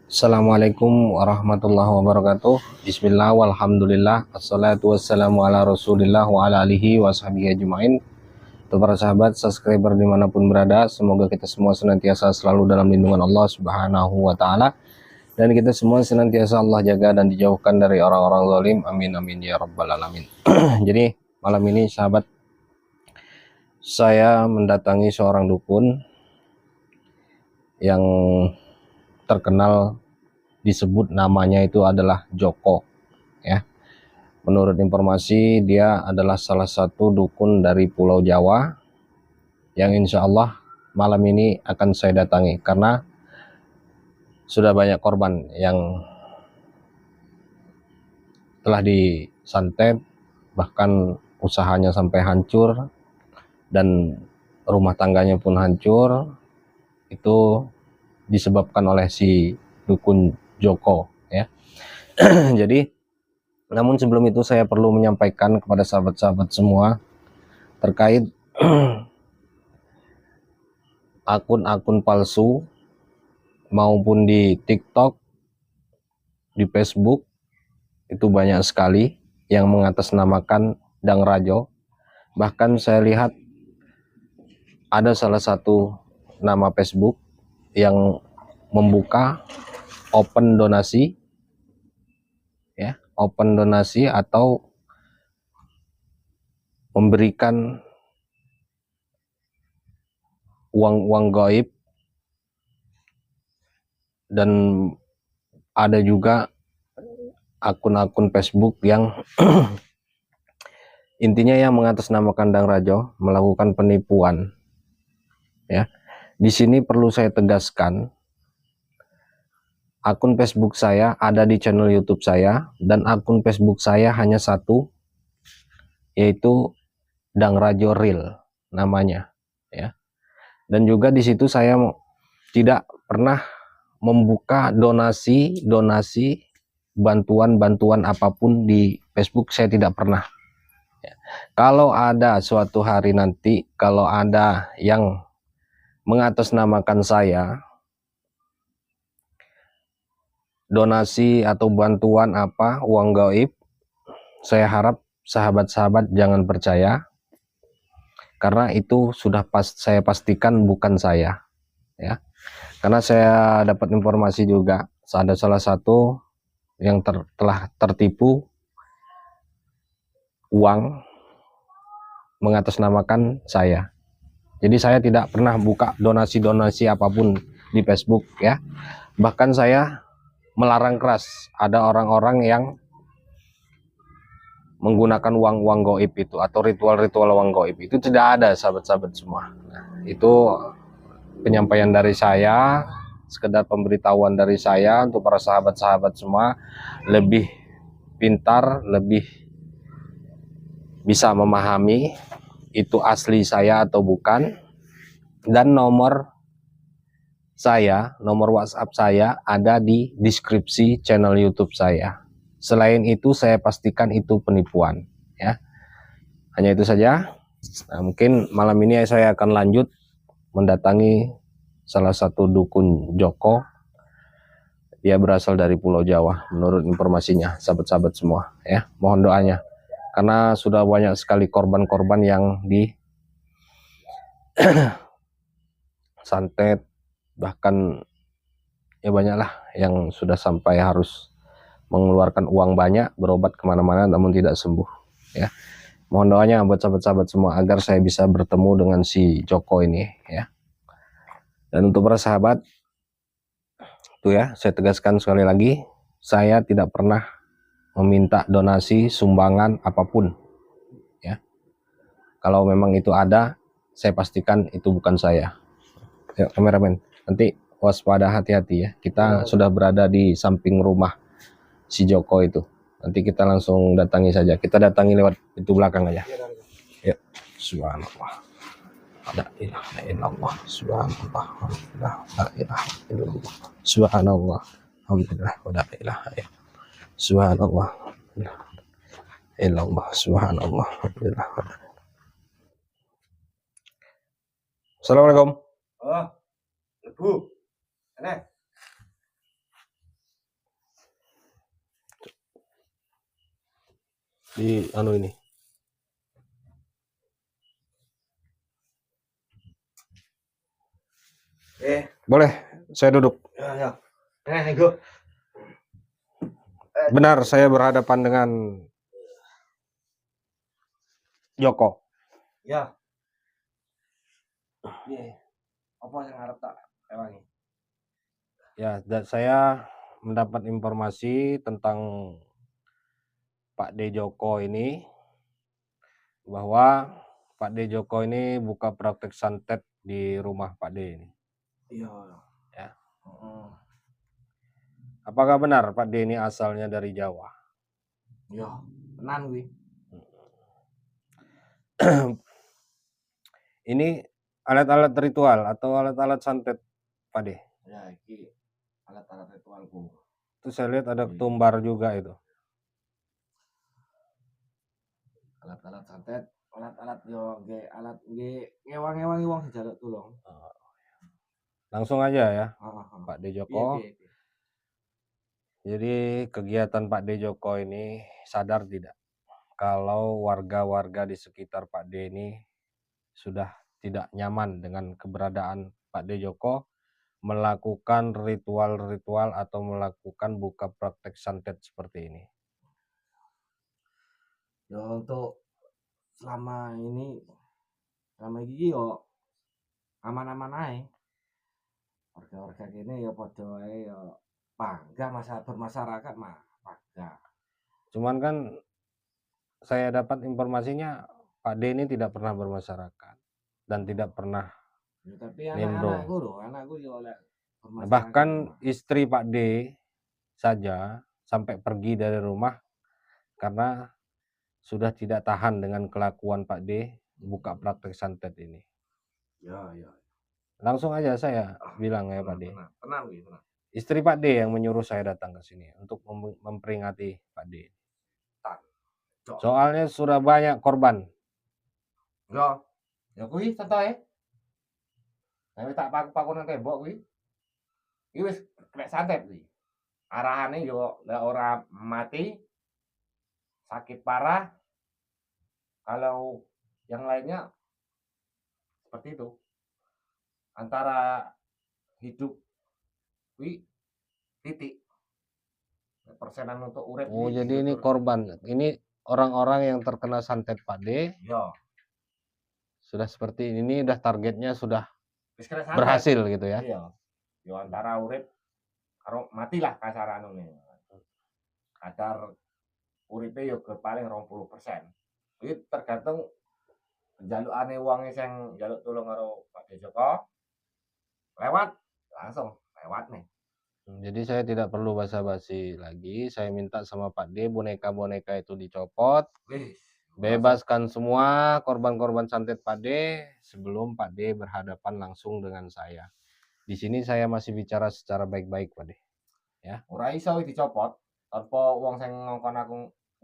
Assalamualaikum warahmatullahi wabarakatuh. Bismillah walhamdulillah. Assalatu wassalamu ala rasulillah wa ala alihi wa sahbihi ajma'in. Untuk para sahabat, subscriber dimanapun berada, semoga kita semua senantiasa selalu dalam lindungan Allah subhanahu wa ta'ala, dan kita semua senantiasa Allah jaga dan dijauhkan dari orang-orang zalim. Amin amin ya rabbal alamin. Jadi malam ini sahabat, saya mendatangi seorang dukun yang terkenal, disebut namanya itu adalah Joko ya. Menurut informasi, dia adalah salah satu dukun dari Pulau Jawa yang insya Allah malam ini akan saya datangi, karena sudah banyak korban yang telah disantet, bahkan usahanya sampai hancur dan rumah tangganya pun hancur. Itu disebabkan oleh si dukun Joko ya. Jadi namun sebelum itu saya perlu menyampaikan kepada sahabat-sahabat semua terkait akun-akun palsu maupun di TikTok, di Facebook, itu banyak sekali yang mengatasnamakan Dang Rajo. Bahkan saya lihat ada salah satu nama Facebook yang membuka open donasi ya, open donasi atau memberikan uang gaib, dan ada juga akun-akun Facebook yang intinya yang mengatasnamakan Dang Rajo melakukan penipuan ya. Di sini perlu saya tegaskan, akun Facebook saya ada di channel YouTube saya, dan akun Facebook saya hanya satu, yaitu Dang Rajo Real namanya ya. Dan juga di situ saya tidak pernah membuka donasi bantuan apapun di Facebook, saya tidak pernah ya. Kalau ada suatu hari nanti, kalau ada yang mengatasnamakan saya donasi atau bantuan apa, uang gaib, saya harap sahabat-sahabat jangan percaya, karena itu sudah saya pastikan bukan saya ya. Karena saya dapat informasi juga ada salah satu yang telah tertipu uang mengatasnamakan saya. Jadi saya tidak pernah buka donasi apapun di Facebook ya. Bahkan saya melarang keras ada orang-orang yang menggunakan uang gaib itu atau ritual-ritual uang gaib itu, tidak ada sahabat-sahabat semua. Nah, itu penyampaian dari saya, sekedar pemberitahuan dari saya untuk para sahabat-sahabat semua lebih pintar, lebih bisa memahami itu asli saya atau bukan. Dan nomor WhatsApp saya ada di deskripsi channel YouTube saya. Selain itu saya pastikan itu penipuan ya. Hanya itu saja. Nah, mungkin malam ini saya akan lanjut mendatangi salah satu dukun Joko. Dia berasal dari Pulau Jawa menurut informasinya, sahabat-sahabat semua ya. Mohon doanya, karena sudah banyak sekali korban-korban yang di santet, bahkan ya banyaklah yang sudah sampai harus mengeluarkan uang banyak, berobat kemana-mana namun tidak sembuh ya. Mohon doanya buat sahabat-sahabat semua agar saya bisa bertemu dengan si Joko ini ya. Dan untuk para sahabat itu ya, saya tegaskan sekali lagi, saya tidak pernah meminta donasi, sumbangan apapun ya. Kalau memang itu ada, saya pastikan itu bukan saya. Ya, kameramen, nanti waspada, hati-hati ya. Kita sudah berada di samping rumah si Joko itu. Nanti kita langsung datangi saja. Kita datangi lewat itu belakang aja. Ya, subhanallah. La ilaha illallah, subhanallah, la ilaha illallah, subhanallah, alhamdulillah, la ilaha illallah, subhanallah, illallah, subhanallah, alhamdulillah. Assalamualaikum. Oh, lebu. Aneh. di anu ini. Boleh saya duduk? Ya. Nego. Benar, saya berhadapan dengan Joko. Ya. Apa yang harap tak ewangi? Ya, dan saya mendapat informasi tentang Pak D Joko ini, bahwa Pak D Joko ini buka praktek santet di rumah Pak D ini. Iya. Ya. Apakah benar Pak D ini asalnya dari Jawa? Iya, tenan kuwi. Ini alat-alat ritual atau alat-alat santet Pak D? Ya, iki alat-alat ritualku. Itu saya lihat ada ketumbar juga itu. Alat-alat santet, alat-alat yo nggih alat nggih ngewang-ewangi wong sejaluk tulung. Langsung aja ya, Heeh. Pak D Joko. Piye. Jadi kegiatan Pak D Joko ini sadar tidak kalau warga-warga di sekitar Pak D ini sudah tidak nyaman dengan keberadaan Pak D Joko melakukan ritual-ritual atau melakukan buka praktek santet seperti ini? Ya untuk selama iki yo aman-aman ae. Warga-warga kene ya padha ae ya bangga bermasyarakat mah bangga. Cuman kan saya dapat informasinya Pak D ini tidak pernah bermasyarakat dan tidak pernah Ya, tapi nimbrung. anakku yo oleh bermasyarakat. Bahkan istri Pak D saja sampai pergi dari rumah karena sudah tidak tahan dengan kelakuan Pak D buka praktek santet ini. Ya. Langsung aja saya bilang ya Pak D. Tenang. Istri Pak D yang menyuruh saya datang ke sini untuk memperingati Pak D. Soalnya sudah banyak korban. Ya kuwi contohe. Nek tak paku-paku nang tembok kuwi. Iki wis kena santet kuwi. Arahane yo lek ora mati sakit parah. Kalau yang lainnya seperti itu. Antara hidup kuwi titik. Persenan untuk urip. Oh, jadi ini korban. Ini orang-orang yang terkena santet Pak D. Ya. Sudah seperti ini, udah targetnya sudah Wis kena santet. berhasil gitu ya. Iya. Yo antara urip karo matilah kasaranane. Kadar uripe yo ke paling 20%. Iki tergantung njalukane wonge sing njaluk tulung karo Pak D Joko. Lewat langsung lewat nih. Jadi saya tidak perlu basa-basi lagi. Saya minta sama Pak D boneka-boneka itu dicopot. Bebaskan semua korban-korban santet Pak D sebelum Pak D berhadapan langsung dengan saya. Di sini saya masih bicara secara baik-baik Pak D. Ya. Ora iso dicopot tanpa wong sing ngongkon aku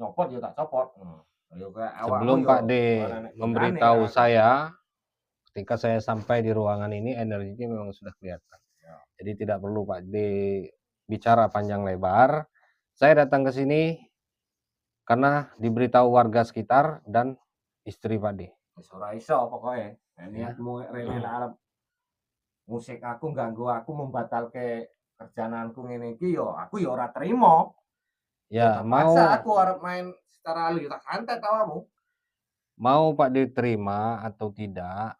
nyopot ya tak copot. Sebelum Pak D memberitahu saya, ketika saya sampai di ruangan ini energinya memang sudah kelihatan. Jadi tidak perlu Pak D bicara panjang lebar. Saya datang ke sini karena diberitahu warga sekitar dan istri Pak D. Ora iso pokoknya. Niatmu rene arep musik aku ganggu aku membatalke kerjaanku ngene iki yo aku yo ora terima. Ya, mau aku arep main secara halus tak santet awakmu. Mau Pak D terima atau tidak,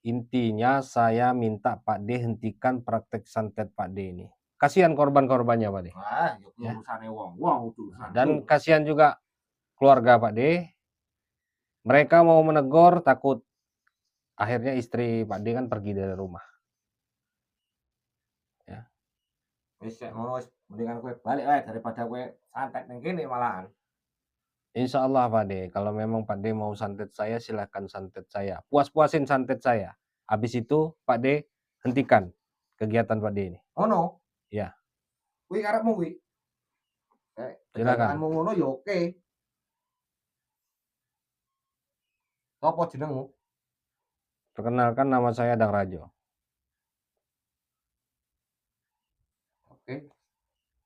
intinya saya minta Pak D hentikan praktek santet Pak D ini. Kasihan korban-korbannya Pak D. Ya urusane wong urusan. Dan kasihan juga keluarga Pak D. Mereka mau menegur takut akhirnya istri Pak D kan pergi dari rumah. Ya. Wis mendingan kowe balik ae daripada kowe santet ning kene malahan. Insya Allah Pak D, kalau memang Pak D mau santet saya, silahkan santet saya. Puas-puasin santet saya. Habis itu Pak D hentikan kegiatan Pak D ini. Oh no? Ya. Kuwi karepmu kuwi. Silakan. Ngono ya oke. Sopo jenengmu? Perkenalkan, nama saya Dang Rajo. Oke.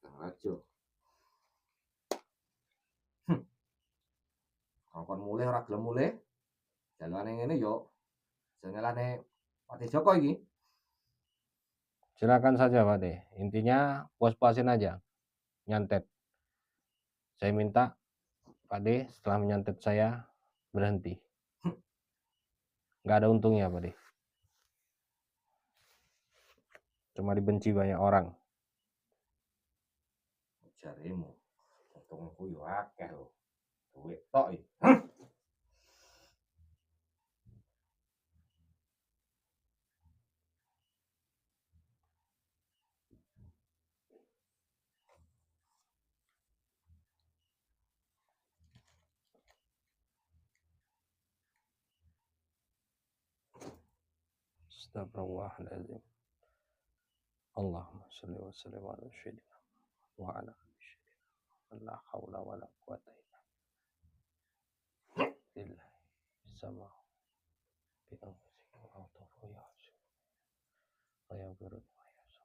Dang Rajo. kon mulih ora gelem mulih. Jalane ngene yo jenelane Pak Joko iki. Silakan saja Pak De. Intinya puas-puasin aja nyantet. Saya minta Pak De setelah menyantet saya berhenti. Nggak ada untungnya Pak De. Cuma dibenci banyak orang. Jarimu. Untungku yo akeh lho. Duit tok iki. Astagfirullahaladzim. Allahumma sholli wa sallim ala sayyidina wa ala alihi wasallam. La haula wa la quwata illa billah. Sama bi anfusikum aw tufu ya'su. Wa yaghfiru ma yasha.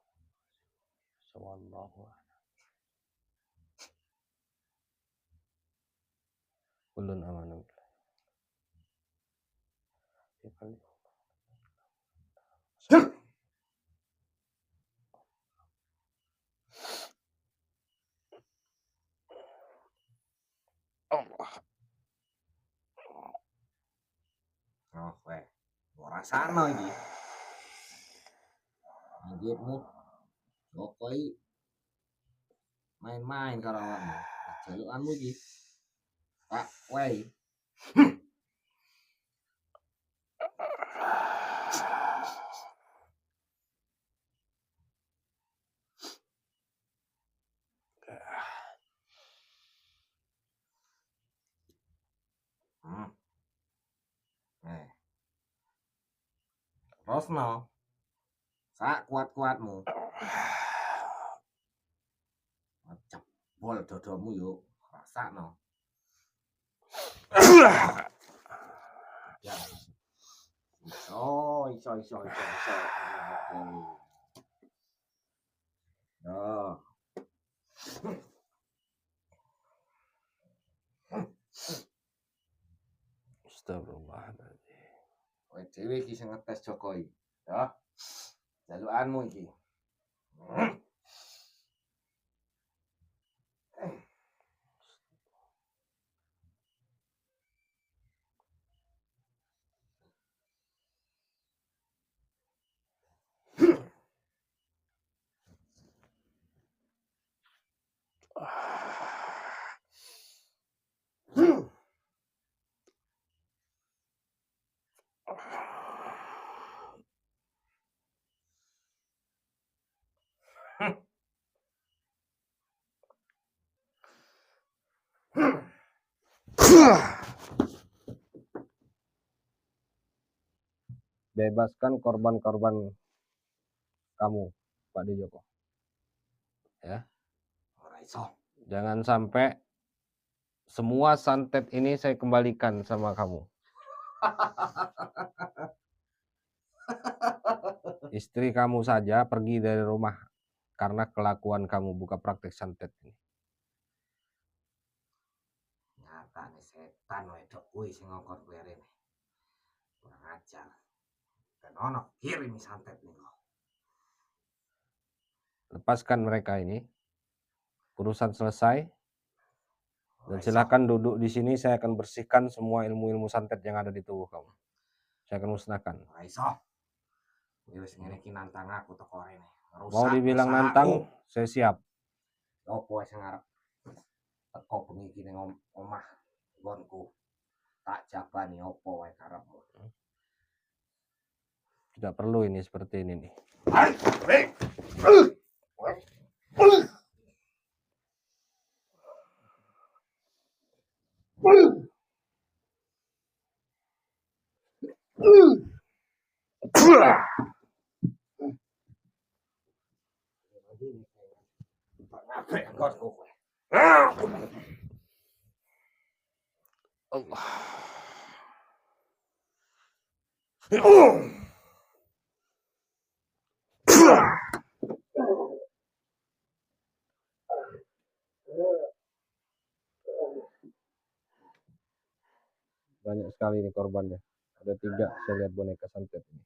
Wallahu a'lam. Kullun amanu billah. Allah. Oh, weh. Ora rasano iki. Anjirmu. Jokowi main-main karo awakmu. Jalukanmu iki. Pak, weh. Rosno, sak kuat-kuatmu. Jebol dodomu yuk, rasakno. Ya. Iso. Oh. Astagfirullahaladzim. Kowe dhewe iki sing ngetes Jokowi. Ya. Jalukanmu iki. Bebaskan korban-korban kamu, Pak De Joko. Ya. Ora iso. Jangan sampai semua santet ini saya kembalikan sama kamu. Istri kamu saja pergi dari rumah karena kelakuan kamu buka praktek santet ini. Nyatane setan wedok kuwi sing ngongkon kowe rene. Kurang ajar. Dan ono kirim santet niku. Lepaskan mereka ini. Urusan selesai. Dan silakan duduk di sini, saya akan bersihkan semua ilmu-ilmu santet yang ada di tubuh kamu. Saya akan musnahkan. Ora iso. Wis ngene iki nantang aku teko rene. Mau dibilang nantang, saya siap. Opo sing arep teko bengi iki ning omah nggonku. Tak jabani opo wae karepmu. Tidak perlu ini seperti ini nih. Allah. Banyak sekali nih korbannya. Ada 3 saya lihat boneka santet ini.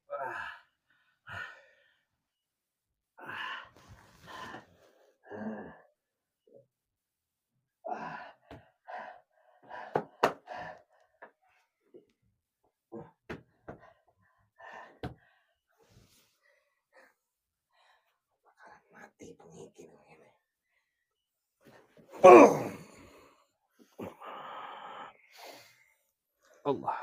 Bakalan mati pengikir ini. Allah.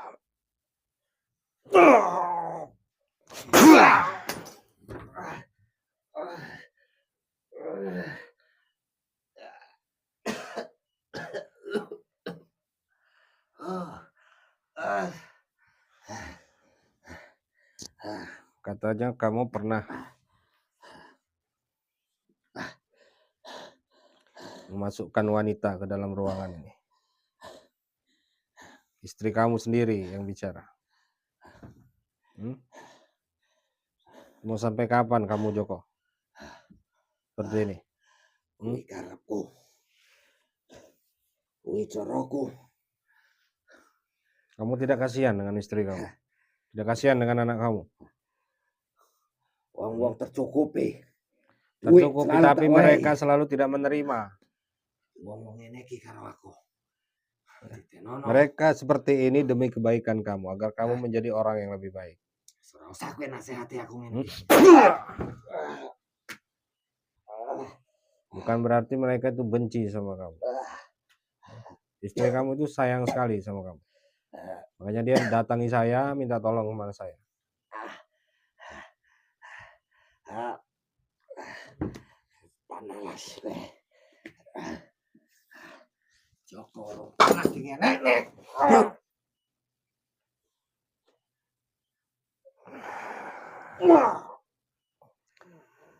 Katanya kamu pernah memasukkan wanita ke dalam ruangan ini. Istri kamu sendiri yang bicara. Mau sampai kapan kamu Joko? Seperti ini. Kuwi karepku. Kuwi coroku. Kamu tidak kasihan dengan istri kamu? Tidak kasihan dengan anak kamu? Wong-wong tercukupi. Tercukupi, tapi mereka selalu tidak menerima. Wong-wong ngene iki karo aku. Mereka seperti ini demi kebaikan kamu, agar kamu menjadi orang yang lebih baik. Ora usah kowe nasihati aku ngene iki. Bukan berarti mereka itu benci sama kamu. Istri kamu itu sayang sekali sama kamu. Makanya dia datangi saya, minta tolong kepada saya. Panas deh. Joko panas dingin nek.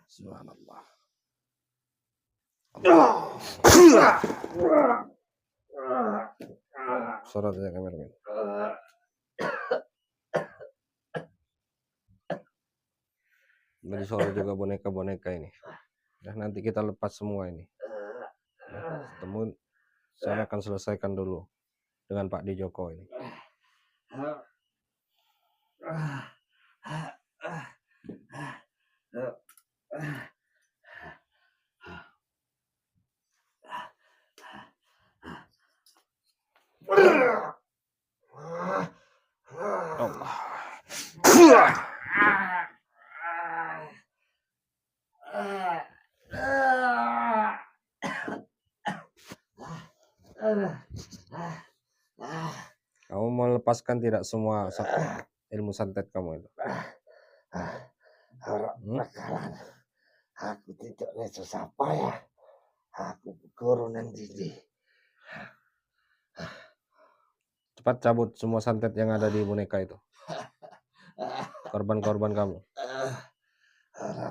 Subhanallah. Sorot aja kameramen. Beli sorot juga boneka-boneka ini. Ya, nanti kita lepas semua ini. Ya, ketemu saya akan selesaikan dulu dengan Pak Di Joko ini. Kamu melepaskan tidak semua ilmu santet kamu itu? Bakalan. Aku tidak susah payah. Aku guru nang didi. Cepat cabut semua santet yang ada di boneka itu. Korban-korban kamu.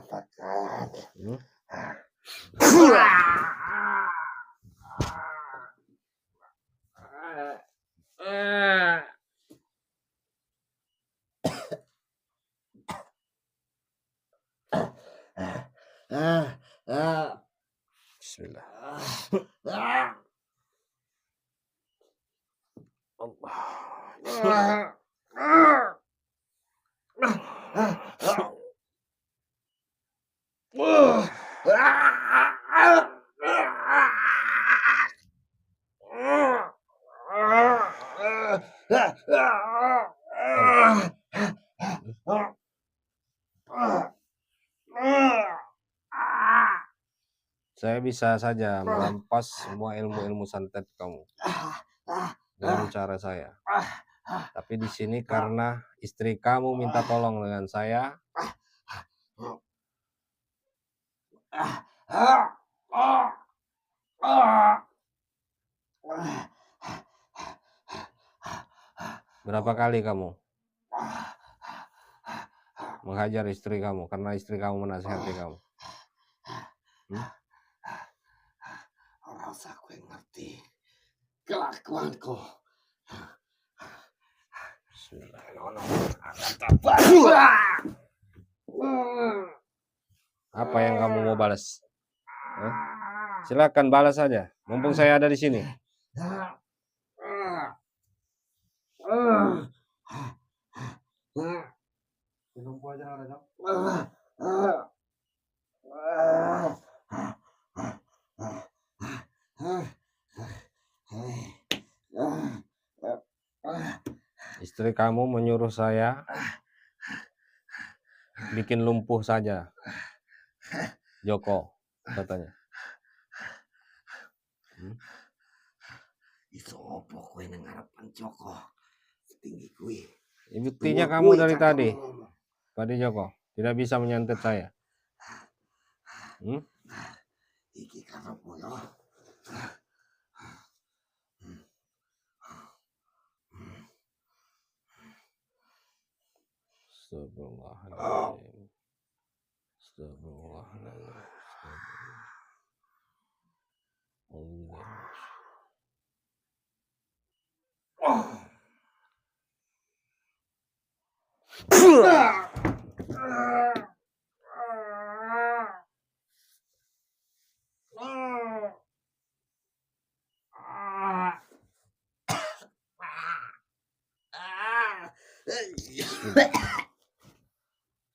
Bakalan. Bismillah. Saya bisa saja merampas semua ilmu-ilmu santet kamu dengan cara saya. Tapi di sini karena istri kamu minta tolong dengan saya, berapa kali kamu menghajar istri kamu karena istri kamu menasihati kamu? Ora usah kowe ngerti kelakuanku. Bismillah. Apa yang kamu mau balas? Silakan balas saja. Mumpung saya ada di sini. Lumpuh aja ada Jok. Istri kamu menyuruh saya bikin lumpuh saja, Joko, katanya. Iso opo kowe nang ngarepan Joko setinggi kuwi. Buktinya kamu dari tadi Joko tidak bisa menyantet saya. Iki karepo yo. Astagfirullahaladzim. Astagfirullahaladzim.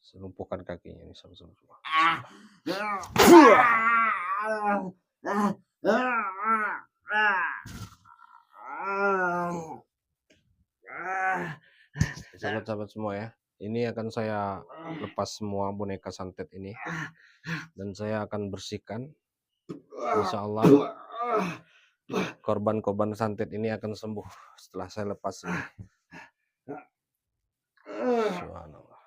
Selumpuhkan kakinya ini sama-sama. Sahabat-sahabat semua ya, ini akan saya lepas semua boneka santet ini dan saya akan bersihkan. Insya Allah korban-korban santet ini akan sembuh setelah saya lepas ini. Subhanallah.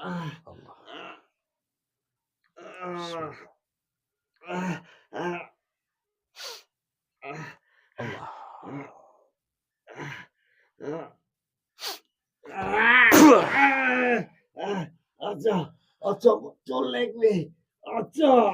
Allah. Allah. Ojo colek nih. Ojo.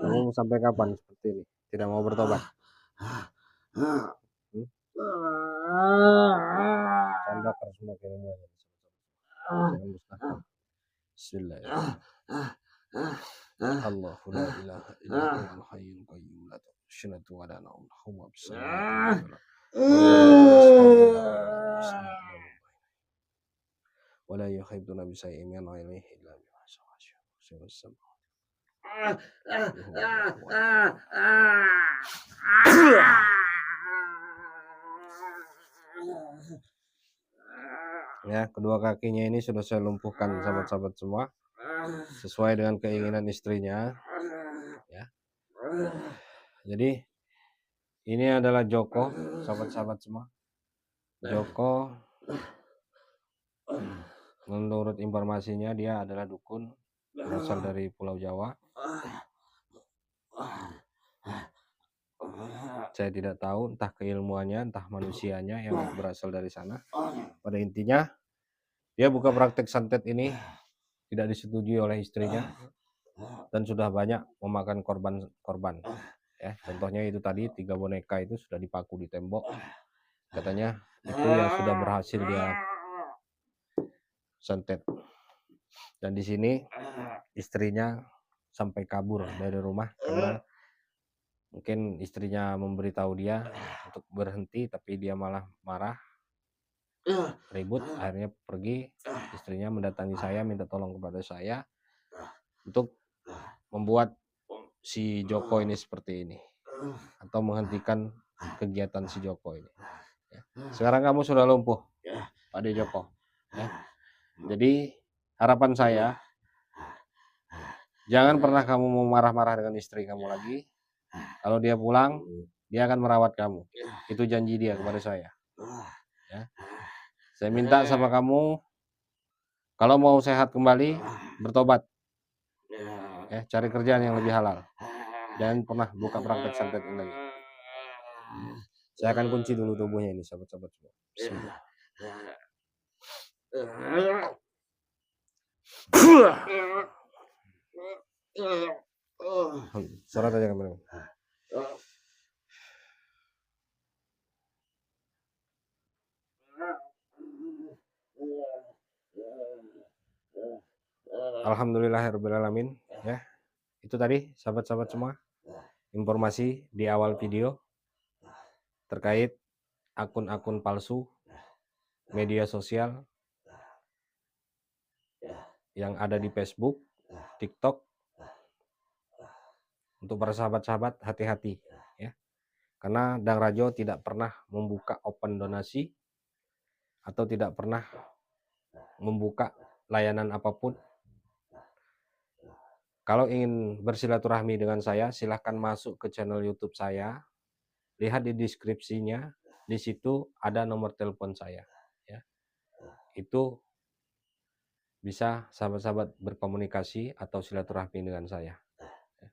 Kamu sampai kapan seperti ini? Tidak mau bertobat? Sandakan semua ilmunya. Jangan musnahkan. Bismillahirrahmanirrahim. Allahu la ilaha illa huwal hayyul qayyum la ta'khudhuhu wa la nawm bisamawati wa la yuhituna bi shay'in min ilmihi illa bima sha'a. Ya, kedua kakinya ini sudah saya lumpuhkan sahabat-sahabat semua sesuai dengan keinginan istrinya ya. Jadi ini adalah Joko, sahabat-sahabat semua. Joko menurut informasinya dia adalah dukun berasal dari Pulau Jawa. Saya tidak tahu entah keilmuannya, entah manusianya yang berasal dari sana. Pada intinya dia buka praktek santet ini tidak disetujui oleh istrinya dan sudah banyak memakan korban ya. Contohnya itu tadi 3 boneka itu sudah dipaku di tembok, katanya itu yang sudah berhasil dia santet. Dan di sini istrinya sampai kabur dari rumah karena mungkin istrinya memberitahu dia untuk berhenti, tapi dia malah marah, ribut, akhirnya pergi. Istrinya mendatangi saya, minta tolong kepada saya untuk membuat si Joko ini seperti ini atau menghentikan kegiatan si Joko ini ya. Sekarang kamu sudah lumpuh, Pak De Joko ya. Jadi harapan saya, jangan pernah kamu mau marah-marah dengan istri kamu lagi Kalau dia pulang, dia akan merawat kamu. Itu janji dia kepada saya. Ya. Saya minta sama kamu, kalau mau sehat kembali, bertobat. Ya, cari kerjaan yang lebih halal. Jangan pernah buka praktek santet ini lagi. Saya akan kunci dulu tubuhnya ini, sahabat-sahabat semua. Bismillah. Surat aja kembali. Alhamdulillahirrahmanirrahim. Ya, itu tadi sahabat-sahabat semua informasi di awal video terkait akun-akun palsu media sosial yang ada di Facebook, TikTok. Untuk para sahabat-sahabat, hati-hati ya. Karena Dang Rajo tidak pernah membuka open donasi atau tidak pernah membuka layanan apapun. Kalau ingin bersilaturahmi dengan saya, silahkan masuk ke channel YouTube saya. Lihat di deskripsinya, di situ ada nomor telepon saya ya. Itu bisa sahabat-sahabat berkomunikasi atau silaturahmi dengan saya.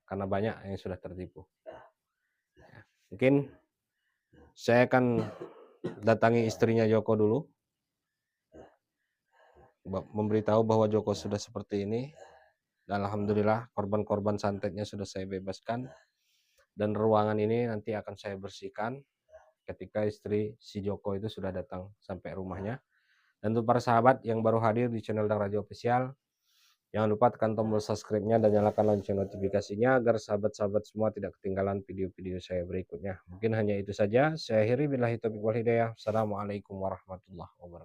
Karena banyak yang sudah tertipu. Mungkin saya akan datangi istrinya Joko dulu, memberitahu bahwa Joko sudah seperti ini. Dan alhamdulillah korban-korban santetnya sudah saya bebaskan. Dan ruangan ini nanti akan saya bersihkan ketika istri si Joko itu sudah datang sampai rumahnya. Dan untuk para sahabat yang baru hadir di channel Dang Rajo Official, jangan lupa tekan tombol subscribe-nya dan nyalakan lonceng notifikasinya agar sahabat-sahabat semua tidak ketinggalan video-video saya berikutnya. Mungkin hanya itu saja. Saya akhiri, billahi taufiq wal hidayah. Assalamualaikum warahmatullahi wabarakatuh.